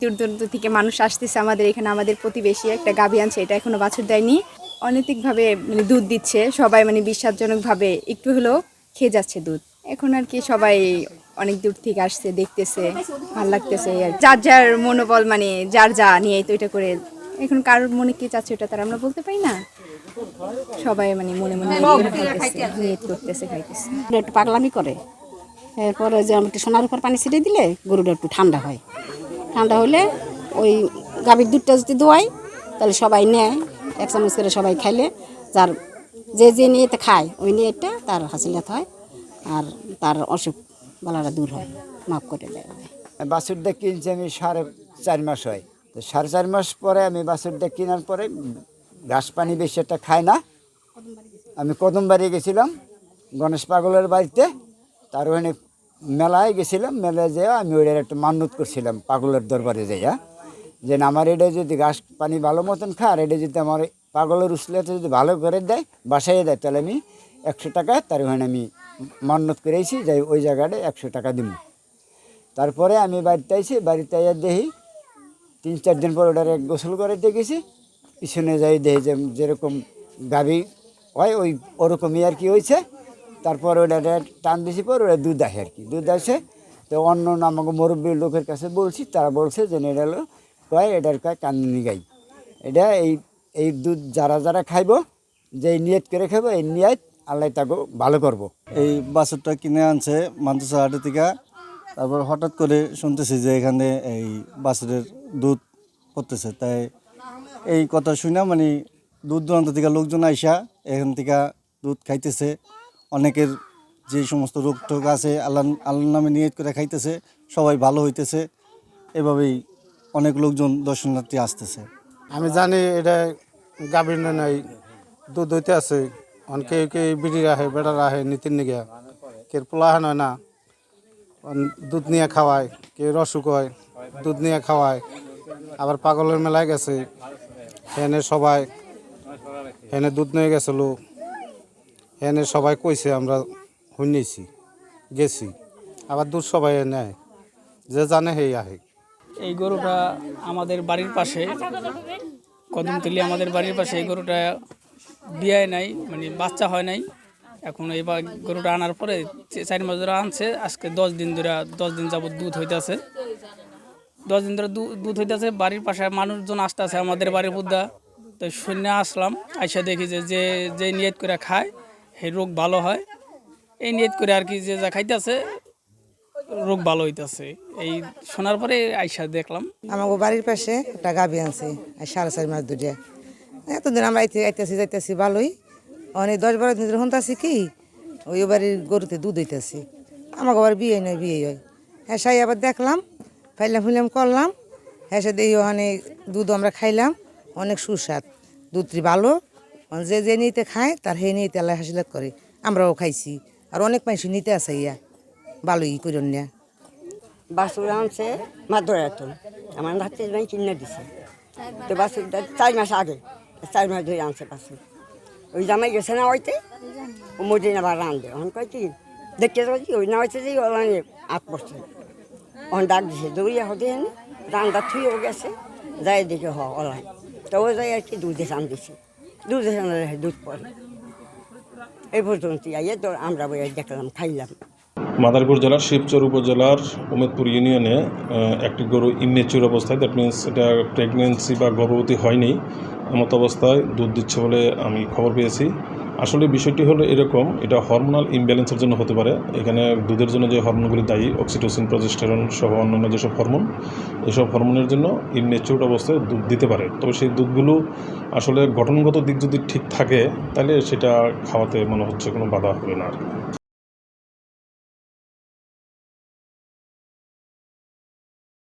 দূর দূরান্ত থেকে মানুষ আসতেছে আমাদের এখানে, আমাদের প্রতিবেশী একটা গাভী আনছে, এটা এখনো বাছুর দেয়নি। অনৈতিকভাবে মানে দুধ দিচ্ছে, সবাই মানে বিশ্বাসজনকভাবে একটু হলেও খেয়ে যাচ্ছে দুধ। এখন আর কি সবাই অনেক দূর থেকে আসছে, দেখতেছে, ভালো লাগতেছে। যার যার মনোবল মানে যার যা নিয়ে তো এটা করে, এখন কারোর মনে কি চাচ্ছে ওটা তার আমরা বলতে পারি না। সবাই মানে মনে মনে নিয়ত করতেছে, খাইতেছে। একটু পাগলামি করে, এরপরে যে আমি একটু সোনার উপর পানি ছিটিয়ে দিলে গরুটা একটু ঠান্ডা হয়। ঠান্ডা হলে ওই গাভীর দুধটা যদি দোয়াই তাহলে সবাই নেয়, এক চামচ করে সবাই খাইলে যার যে নিয়েতে খায় ওই নিয়েটা তার হাসিলাত হয় আর তার অসুখ বালাটা দূর হয়, মাফ করে দেয়। বাছুরটা কিনছি আমি 4.5 মাস হয়। তো 4.5 মাস পরে আমি বাছুরটা কেনার পরে ঘাস পানি বেশি একটা খাই না। আমি কদমবাড়ি গেছিলাম গণেশ পাগলের বাড়িতে, তার ওখানে মেলায় গেছিলাম। মেলায় যেয়ে আমি ওইটার একটা মান্যত করছিলাম পাগলের দরবারে যাইয়া, যে আমার এটা যদি ঘাস পানি ভালো মতন খায় আর এটা যদি আমার পাগলের উসলেতে যদি ভালো করে দেয়, বাসায় দেয়, তাহলে আমি 100 টাকা তার ওখানে আমি মান্যত করেছি যে ওই জায়গাটায় 100 টাকা দিব। তারপরে আমি বাড়িতে আইছি, বাড়িতে আইয়া দেখি 3-4 দিন পর ওটার এক গোসল করে দেখেছি, পিছনে যাই দেখি যে যেরকম গাভী হয় ওই ওরকমই আর কি হয়েছে। তারপর ওটা টান দিছি পর ওটা দুধ আসে আর কি, দুধ আসে। তো অন্য আমাকে মুরব্বী লোকের কাছে বলছি, তারা বলছে যে এটা হলো এটার কান্দনি গাই। এটা এই দুধ যারা যারা খাইব, যে নিয়ত করে খাইব, এই নিয়ত আল্লাহ তাকে ভালো করব। এই বাছুরটা কিনে আনছে মাদ্রাসা হাটের থেকে। তারপর হঠাৎ করে শুনতেছি যে এখানে এই বাছুরের দুধ পড়তেছে, তাই এই কথা শুনে মানে দূর দূরান্ত থেকে লোকজন আইসা এখান থেকে দুধ খাইতেছে। অনেকের যে সমস্ত রোগ টোগ আছে আল্লাহর নামে নিয়ত করে খাইতেছে, সবাই ভালো হইতেছে। এভাবেই অনেক লোকজন দর্শনার্থী আসতেছে। আমি জানি এটা গাভীর নাই দুধ হইতে আছে, অনেকে বিড়ি রাখে, বেড়া রাখে নীতির নিগে, কে পোলাহান হয় না দুধ নিয়ে খাওয়ায়, কে রসুক হয় দুধ নিয়ে খাওয়ায়। আবার পাগলের মেলায় গেছে, হেনে সবাই হেনে দুধ নিয়ে গেছিল, হেনে সবাই কইছে, আমরা শুনেছি গেছি। আবার দুধ সবাই নেয়, যে জানে সেই আহে। এই গরুটা আমাদের বাড়ির পাশে, কদমতলি আমাদের বাড়ির পাশে, এই গরুটা বিয়ে নাই, মানে বাচ্চা হয় নাই। এখন এবার গরুটা আনার পরে 4 মাস ধরে আনছে, আজকে 10 দিন যাবত দুধ হইতেছে। 10 দিন ধরে দুধ হইতেছে। বাড়ির পাশে মানুষজন আসতেছে আমাদের বাড়ির বুদ্ধা, তো শূন্য আসলাম, আইসা দেখি যে নিয়ত করে খায় সেই রোগ ভালো হয়। এই নিয়ত করে আর কি যে যা খাইতেছে রোগ ভালো হইতেছে। এই শোনার পরে আইসা দেখলাম। আমাকে বাড়ির পাশে একটা গাভী আনছে 4.5 মাস দুধে। এতদিন আমরা আইতেছি যাইতেছি ভালোই, অনেক 10-12 দিন ধরে শুনতেছি কি ওই বাড়ির গরুতে দুধ হইতেছে। আমাকে আবার বিয়ে নয়, বিয়ে হয়। হ্যাঁ সাই আবার দেখলাম, ফাইলাম করলাম। হ্যাঁ সে দেখি ওখানে দুধ আমরা খাইলাম, অনেক সুস্বাদ, দুধটি ভালো। যে নিতে খায় তার হে নিতে আল্লাহ হাসিলাত করে। আমরাও খাইছি, আর অনেক মানুষ নিতে আছে ইয়া ভালোই করেন না। বাছুর আনছে মাদুরাত, আমার হাতে কিনে দিছে। তো বাছুরটা 4 মাস আগে, 4 মাস ধরে আনছে বাছুর। ওই জামাই গেছে না হইতে, ও মদিন আবার রাঁধে। ওখান কয় কি দেখতে যাচ্ছি ওই না হয়েছে যে ওখানে 8 বছর ওখানে ডাক দিছে, দৌড়িয়া হতে এনে রান্না থুয়েও গেছে, যাই দেখে ওলাই। তো ও যাই আর কি দুধে চান দিছে, দুধে চান দুধ পরে। এই পর্যন্ত আইয়ে তো আমরা বই দেখলাম, খাইলাম। মাদারীপুর জেলার শিবচর উপজেলার উমেদপুর ইউনিয়নে একটি গরু ইমেচিউর অবস্থায়, দ্যাট মিনস এটা প্রেগনেন্সি বা গর্ভবতী হয়নি, এমত অবস্থায় দুধ দিচ্ছে বলে আমি খবর পেয়েছি। আসলে বিষয়টি হলো এরকম, এটা হরমোনাল ইমব্যালেন্সের জন্য হতে পারে। এখানে দুধের জন্য যে হরমোনগুলি দায়ী, অক্সিটোসিন, প্রজেস্টেরন সহ অন্যান্য যেসব হরমোন, এইসব হরমোনের জন্য ইমেচিউর অবস্থায় দুধ দিতে পারে। তবে সেই দুধগুলো আসলে গঠনগত দিক যদি ঠিক থাকে তাহলে সেটা খাওয়াতে মনে হচ্ছে কোনো বাধা হবে না আর কি।